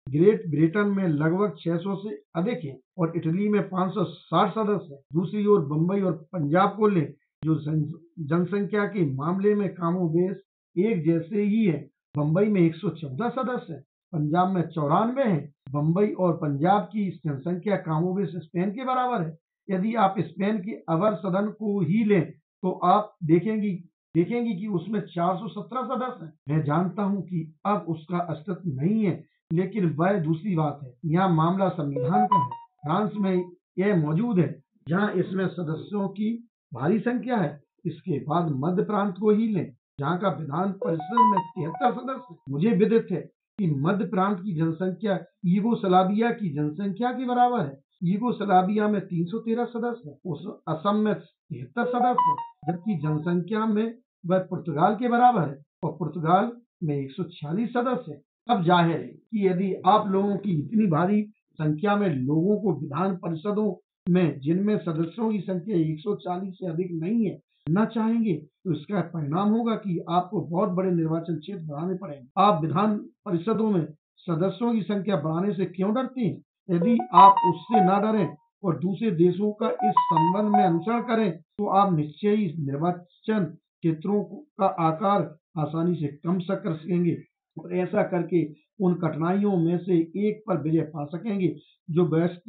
Great Britain में लगभग 600 से अधिक है और इटली में 560 सदस्य हैं। दूसरी ओर बम्बई और पंजाब को लें, जो जनसंख्या के मामले में कमोबेश एक जैसे ही है। बम्बई में 114 सदस्य हैं, पंजाब में 94 है। बम्बई और पंजाब की जनसंख्या कमोबेश स्पेन के बराबर है। यदि आप स्पेन के अवर सदन को ही लें तो आप देखेंगी कि उसमें 417 सदस्य हैं। मैं जानता हूं कि अब उसका अस्तित्व नहीं है, लेकिन वह दूसरी बात है। यहाँ मामला संविधान का है। फ्रांस में यह मौजूद है, जहाँ इसमें सदस्यों की भारी संख्या है। इसके बाद मध्य प्रांत को ही लें, जहाँ का विधान परिषद में 73 सदस्य हैं। मुझे विदित है कि मध्य प्रांत की जनसंख्या यूगोस्लाविया की जनसंख्या के बराबर है। यूगोस्लाविया में 313 सदस्य हैं, उस असम में 73 सदस्य हैं, जबकि जनसंख्या में वह पुर्तगाल के बराबर है और पुर्तगाल में 146 सदस्य हैं। अब जाहिर है कि यदि आप लोगों की इतनी भारी संख्या में लोगों को विधान परिषदों में, जिनमें सदस्यों की संख्या 140 से अधिक नहीं है, न चाहेंगे, तो इसका परिणाम होगा कि आपको बहुत बड़े निर्वाचन क्षेत्र बढ़ाने पड़ेंगे। आप विधान परिषदों में सदस्यों की संख्या बढ़ाने से क्यों डरते हैं? यदि आप उससे न डरें और दूसरे देशों का इस संबंध में अनुसरण करें, तो आप निश्चय ही निर्वाचन क्षेत्रों का आकार आसानी से कम कर सकेंगे और ऐसा करके उन कठिनाइयों में से एक पर विजय पा सकेंगे जो वयस्क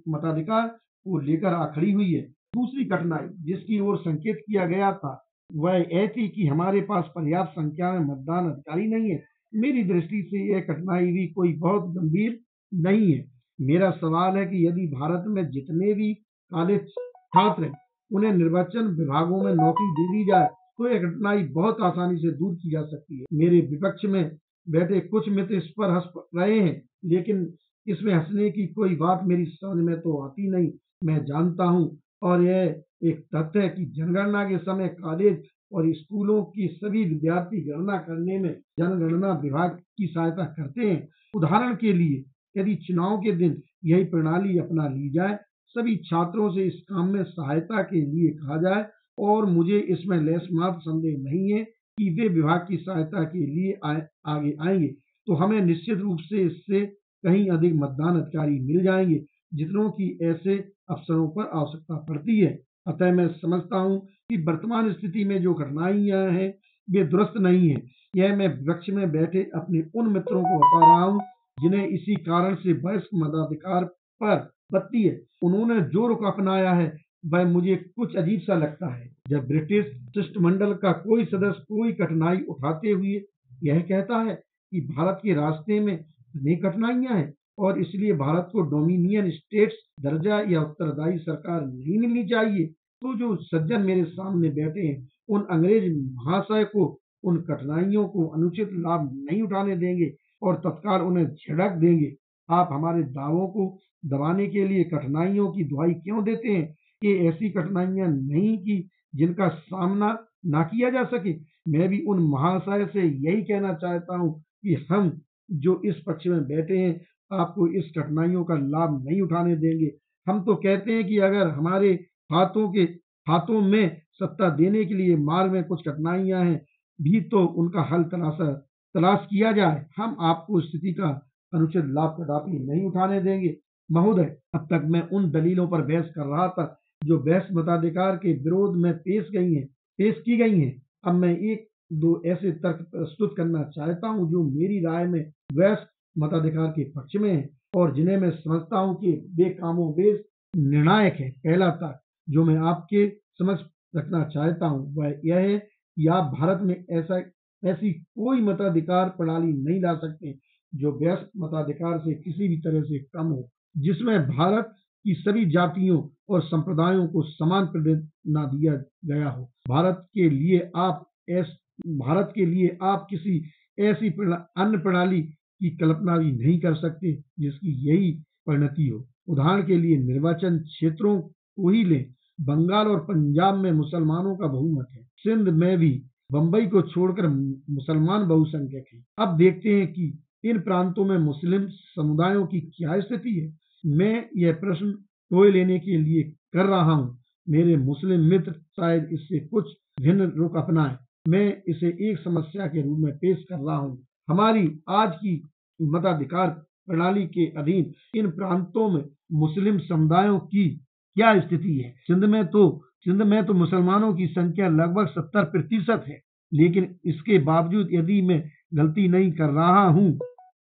मताधिकार को लेकर आ खड़ी हुई है। दूसरी कठिनाई जिसकी ओर संकेत किया गया था वह यह थी कि हमारे पास पर्याप्त संख्या में मतदान अधिकारी नहीं है। मेरी दृष्टि से यह कठिनाई भी कोई बहुत गंभीर नहीं है। मेरा सवाल है कि यदि भारत में जितने भी कॉलेज छात्र हैं उन्हें निर्वाचन विभागों में नौकरी दे दी जाए तो यह कठिनाई बहुत आसानी से दूर की जा सकती है। मेरे विपक्ष में बैठे कुछ मित्र इस पर हंस रहे हैं, लेकिन इसमें हंसने की कोई बात मेरी समझ में तो आती नहीं। मैं जानता हूं और यह एक तथ्य है कि जनगणना के समय कॉलेज और स्कूलों के सभी विद्यार्थी गणना करने में जनगणना विभाग की सहायता करते हैं। उदाहरण के लिए, यदि चुनाव के दिन यही प्रणाली अपना ली जाए, सभी छात्रों से इस काम में सहायता के लिए कहा जाए और मुझे इसमें लेशमात्र संदेह नहीं है कि वे विभाग की सहायता के लिए आगे आएंगे, तो हमें निश्चित रूप से इससे कहीं अधिक मतदान अधिकारी मिल जाएंगे जितनों की ऐसे अवसरों पर आवश्यकता पड़ती है। अतः मैं समझता हूं कि वर्तमान स्थिति में जो कठिनाइयां हैं वे दुरुस्त नहीं है। यह मैं विपक्ष में बैठे अपने उन मित्रों को बता रहा हूं जिन्हें इसी कारण से वयस्क मताधिकार पर आपत्ति है। उन्होंने जो रुख अपनाया है वह मुझे कुछ अजीब सा लगता है। जब ब्रिटिश शिष्टमंडल का कोई सदस्य कोई कठिनाई उठाते हुए यह कहता है कि भारत के रास्ते में अनेक कठिनाइयां हैं और इसलिए भारत को डोमिनियन स्टेट्स दर्जा या उत्तरदायी सरकार नहीं मिलनी चाहिए, तो जो सज्जन मेरे सामने बैठे हैं उन अंग्रेज महाशय को उन कठिनाइयों को अनुचित लाभ नहीं उठाने देंगे और तत्काल उन्हें झिड़क देंगे। आप हमारे दावों को दबाने के लिए कठिनाइयों की दुहाई क्यों देते हैं? ये ऐसी कठिनाइयां नहीं कि जिनका सामना ना किया जा सके। मैं भी उन महाशय से यही कहना चाहता हूं कि हम जो इस पक्ष में बैठे हैं आपको इस कठिनाइयों का लाभ नहीं उठाने देंगे। हम तो कहते हैं कि अगर हमारे हाथों में सत्ता देने के लिए मार्ग में कुछ कठिनाइयां हैं भी तो उनका हल तलाश किया जाए। हम आपको स्थिति का अनुचित लाभ कदापि नहीं उठाने देंगे। महोदय, अब तक मैं उन दलीलों पर बहस कर रहा था जो वयस्क मताधिकार के विरोध में पेश की गई हैं। अब मैं एक दो ऐसे तर्क प्रस्तुत करना चाहता हूं जो मेरी राय में वयस्क मताधिकार के पक्ष में है और जिन्हें मैं समझता हूं कि वे कमोबेश निर्णायक है। पहला तर्क जो मैं आपके समक्ष रखना चाहता हूं वह यह है कि आप भारत में ऐसी कोई मताधिकार प्रणाली नहीं ला सकते जो वयस्क मताधिकार से किसी भी तरह से कम हो, जिसमें भारत की सभी जातियों और संप्रदायों को समान प्राधान्य दिया गया हो। भारत के लिए आप किसी ऐसी अन्य प्रणाली की कल्पना भी नहीं कर सकते जिसकी यही परिणति हो। उदाहरण के लिए निर्वाचन क्षेत्रों को ही लें। बंगाल और पंजाब में मुसलमानों का बहुमत है। सिंध में भी बंबई को छोड़कर मुसलमान बहुसंख्यक हैं। अब देखते हैं कि इन प्रांतों में मुस्लिम समुदायों की क्या स्थिति है। मैं यह प्रश्न टोए लेने के लिए कर रहा हूं। मेरे मुस्लिम मित्र शायद इससे कुछ भिन्न रुख अपनाएं। मैं इसे एक समस्या के रूप में पेश कर रहा हूं। हमारी आज की मताधिकार प्रणाली के अधीन इन प्रांतों में मुस्लिम समुदायों की क्या स्थिति है? सिंध में तो मुसलमानों की संख्या लगभग 70% है, लेकिन इसके बावजूद यदि मैं गलती नहीं कर रहा हूँ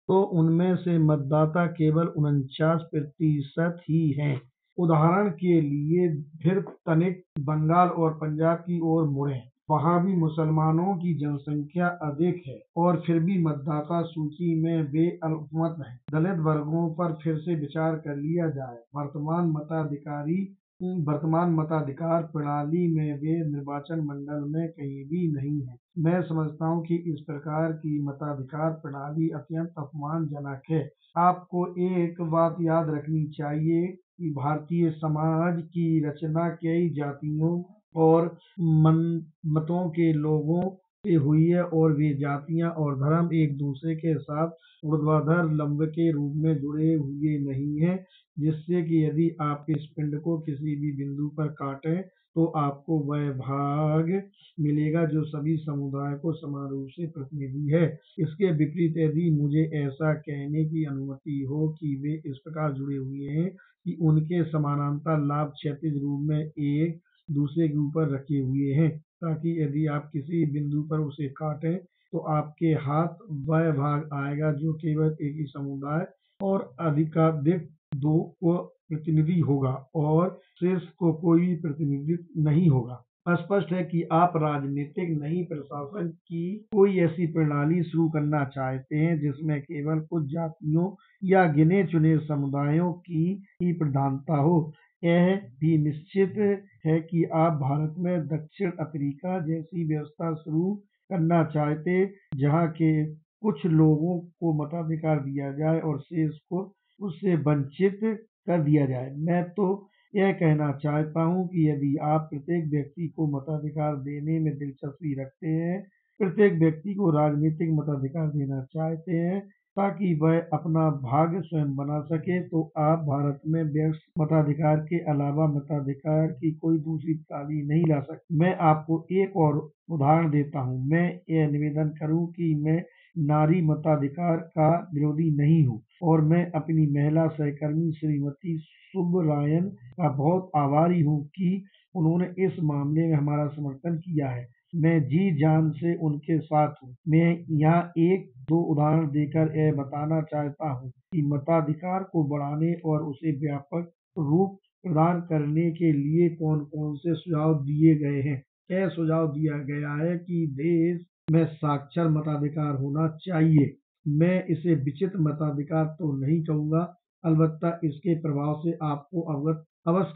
तो उनमें से मतदाता केवल 49% ही हैं। उदाहरण के लिए फिर तनिक बंगाल और पंजाब की ओर मुड़ें, वहाँ भी मुसलमानों की जनसंख्या अधिक है और फिर भी मतदाता सूची में वे अल्पमत हैं। दलित वर्गों पर फिर से विचार कर लिया जाए। वर्तमान मताधिकार प्रणाली में वे निर्वाचन मंडल में कहीं भी नहीं है। मैं समझता हूँ कि इस प्रकार की मताधिकार प्रणाली अत्यंत अपमानजनक है। आपको एक बात याद रखनी चाहिए कि भारतीय समाज की रचना कई जातियों और मतों के लोगों से हुई है और वे जातियां और धर्म एक दूसरे के साथ ऊर्ध्वाधर लंब के रूप में जुड़े हुए नहीं हैं, जिससे कि यदि आप इस पिंड को किसी भी बिंदु पर काटें तो आपको वह भाग मिलेगा जो सभी समुदाय को समान रूप से प्रतिनिधि है। इसके विपरीत यदि मुझे ऐसा कहने की अनुमति हो कि वे इस प्रकार जुड़े हुए हैं कि उनके समानांतर लाभ क्षैतिज रूप में एक दूसरे के ऊपर रखे हुए हैं, ताकि यदि आप किसी बिंदु पर उसे काटें तो आपके हाथ वह भाग आएगा जो केवल एक ही समुदाय और अधिकाधिक दो को प्रतिनिधि होगा और शेष को कोई प्रतिनिधित्व नहीं होगा। स्पष्ट है कि आप राजनीतिक नहीं प्रशासन की कोई ऐसी प्रणाली शुरू करना चाहते हैं जिसमें केवल कुछ जातियों या गिने चुने समुदायों की ही प्रधानता हो। यह भी निश्चित है कि आप भारत में दक्षिण अफ्रीका जैसी व्यवस्था शुरू करना चाहते जहाँ के कुछ लोगों को मताधिकार दिया जाए और शेष को उससे वंचित कर दिया जाए। मैं तो यह कहना चाहता हूँ कि यदि आप प्रत्येक व्यक्ति को मताधिकार देने में दिलचस्पी रखते हैं, प्रत्येक व्यक्ति को राजनीतिक मताधिकार देना चाहते हैं ताकि वह अपना भाग्य स्वयं बना सके, तो आप भारत में व्यक्ति मताधिकार के अलावा मताधिकार की कोई दूसरी प्रणाली नहीं ला सकते। मैं आपको एक और उदाहरण देता हूँ। मैं यह निवेदन करूँ कि मैं नारी मताधिकार का विरोधी नहीं हूँ और मैं अपनी महिला सहकर्मी श्रीमती सुब्बरायन का बहुत आभारी हूँ कि उन्होंने इस मामले में हमारा समर्थन किया है। मैं जी जान से उनके साथ हूँ। मैं यहाँ एक दो उदाहरण देकर यह बताना चाहता हूँ कि मताधिकार को बढ़ाने और उसे व्यापक रूप प्रदान करने के लिए कौन कौन से सुझाव दिए गए हैं। यह सुझाव दिया गया है कि देश में साक्षर मताधिकार होना चाहिए। मैं इसे विचित्र मताधिकार तो नहीं कहूँगा, अलबत्ता इसके प्रभाव से आपको अवश्य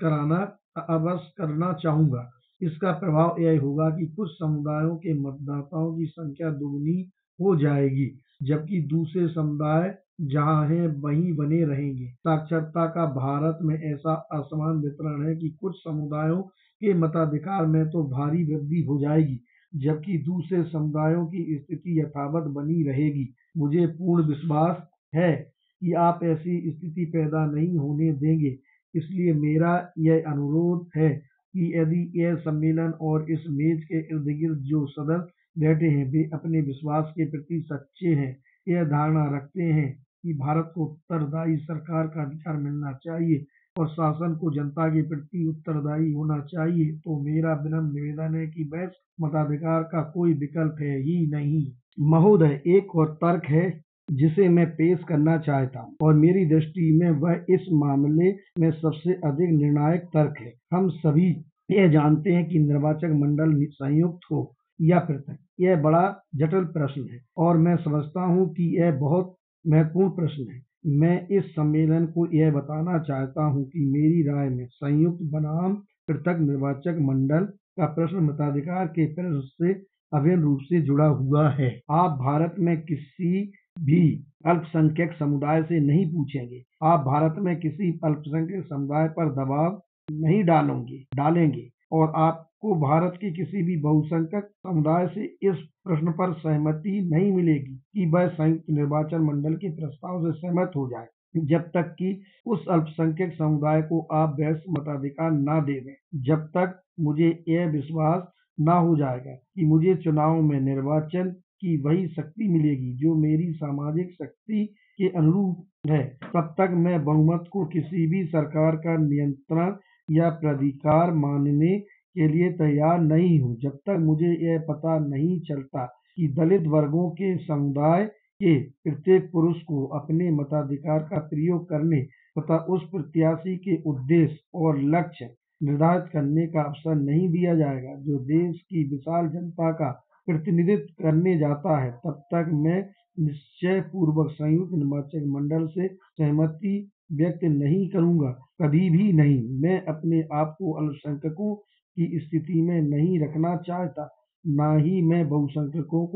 करना चाहूँगा। इसका प्रभाव यह होगा कि कुछ समुदायों के मतदाताओं की संख्या दोगुनी हो जाएगी, जबकि दूसरे समुदाय जहाँ हैं वहीं बने रहेंगे। साक्षरता का भारत में ऐसा असमान वितरण है कि कुछ समुदायों के मताधिकार में तो भारी वृद्धि हो जाएगी, जबकि दूसरे समुदायों की स्थिति यथावत बनी रहेगी। मुझे पूर्ण विश्वास है कि आप ऐसी स्थिति पैदा नहीं होने देंगे। इसलिए मेरा यह अनुरोध है कि यदि यह सम्मेलन और इस मेज के इर्द गिर्द जो सदस्य बैठे हैं वे अपने विश्वास के प्रति सच्चे हैं, यह धारणा रखते हैं कि भारत को उत्तरदायी सरकार का अधिकार मिलना चाहिए और शासन को जनता के प्रति उत्तरदायी होना चाहिए, तो मेरा विनम्र निवेदन है कि वैश्विक मताधिकार का कोई विकल्प है ही नहीं। महोदय, एक और तर्क है जिसे मैं पेश करना चाहता हूँ और मेरी दृष्टि में वह इस मामले में सबसे अधिक निर्णायक तर्क है। हम सभी यह जानते हैं कि निर्वाचक मंडल संयुक्त हो या पृथक, यह बड़ा जटिल प्रश्न है और मैं समझता हूँ कि यह बहुत महत्वपूर्ण प्रश्न है। मैं इस सम्मेलन को यह बताना चाहता हूँ कि मेरी राय में संयुक्त बनाम पृथक निर्वाचक मंडल का प्रश्न मताधिकार के प्रश्न से अभिन्न रूप से जुड़ा हुआ है। आप भारत में किसी भी अल्पसंख्यक समुदाय से नहीं पूछेंगे, आप भारत में किसी अल्पसंख्यक समुदाय पर दबाव नहीं डालेंगे और आपको भारत के किसी भी बहुसंख्यक समुदाय से इस प्रश्न पर सहमति नहीं मिलेगी कि वह संयुक्त निर्वाचन मंडल के प्रस्ताव से सहमत हो जाए, जब तक कि उस अल्पसंख्यक समुदाय को आप वैश्विक मताधिकार न दे दें। जब तक मुझे यह विश्वास न हो जाएगा कि मुझे चुनाव में निर्वाचन की वही शक्ति मिलेगी जो मेरी सामाजिक शक्ति के अनुरूप है, तब तक मैं बहुमत को किसी भी सरकार का नियंत्रण या प्राधिकार मानने के लिए तैयार नहीं हूँ। जब तक मुझे यह पता नहीं चलता कि दलित वर्गों के समुदाय के प्रत्येक पुरुष को अपने मताधिकार का प्रयोग करने तथा उस प्रत्याशी के उद्देश्य और लक्ष्य निर्धारित करने का अवसर नहीं दिया जाएगा जो देश की विशाल जनता का प्रतिनिधित्व करने जाता है, तब तक मैं निश्चय पूर्वक संयुक्त निर्वाचक मंडल से सहमति व्यक्त नहीं करूंगा। कभी भी नहीं। मैं अपने आप को अल्पसंख्यकों की स्थिति में नहीं रखना चाहता, ना ही मैं बहुसंख्यकों को